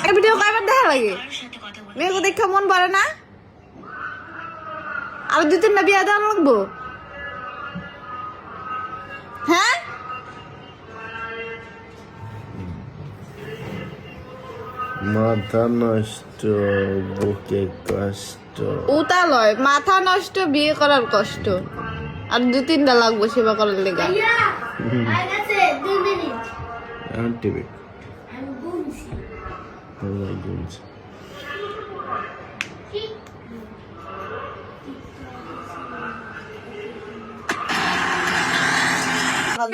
এই ভিডিও কয়বার দেখা লাগে? মেয়েকে দেখে মন ভরে না? আর 2-3টা বিয়া দেওয়া লাগবো? হ্যাঁ, মাথা নষ্ট, বুকে কষ্ট। ওটা লয়, মাথা নষ্ট, বিয়ে করার কষ্ট। আর 2-3টা লাগবো সেবা করার লেগে। এখন টিভি গুনছি।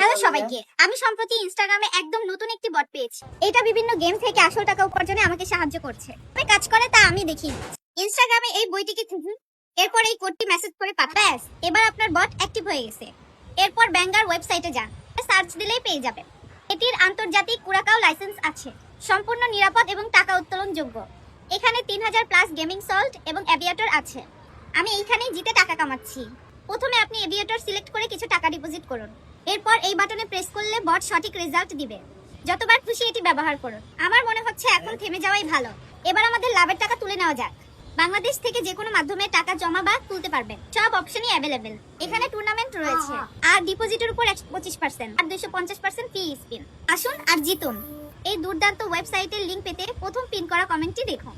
হ্যালো সবাইকে, আমি সম্প্রতি ইনস্টাগ্রামে একদম নতুন একটি বট পেয়েছি। এটা বিভিন্ন গেম থেকে আসল টাকা উপার্জনে আমাকে সাহায্য করছে। কিভাবে কাজ করে তা আমি দেখিয়ে দিচ্ছি। ইনস্টাগ্রামে এই বইটিকে এরপর এই কোডটি মেসেজ করে ব্যাস, এবার আপনার বট অ্যাক্টিভ হয়ে গেছে। এরপর ব্যাঙ্গার ওয়েবসাইটে যান, সার্চ দিলেই পেয়ে যাবেন। এটির আন্তর্জাতিক কুরাকাও লাইসেন্স আছে, সম্পূর্ণ নিরাপদ এবং টাকা উত্তোলনযোগ্য। এখানে 3000 প্লাস গেমিং সল্ট এবং এভিয়েটর আছে। আমি এইখানেই জিতে টাকা কামাচ্ছি। প্রথমে আপনি এভিয়েটর সিলেক্ট করে কিছু টাকা ডিপোজিট করুন। এরপর এই বাটনে প্রেস করলে বট সঠিক রেজাল্ট দিবে। যতবার খুশি এটি ব্যবহার করুন। আমার মনে হচ্ছে এখন থেমে যাওয়াই ভালো। এবার আমাদের লাভের টাকা তুলে নেওয়া যাক। বাংলাদেশ থেকে যে কোনো মাধ্যমে টাকা জমা বা তুলতে পারবেন। সব অপশনই অ্যাভেলেবেল। এখানে টুর্নামেন্ট রয়েছে, আর ডিপোজিটের উপর 25% আর 250% ফি স্পিন। আসুন আর জিতুন। এই দুর্দান্ত ওয়েবসাইটের লিংক পেতে প্রথম পিন করা কমেন্টটি দেখুন।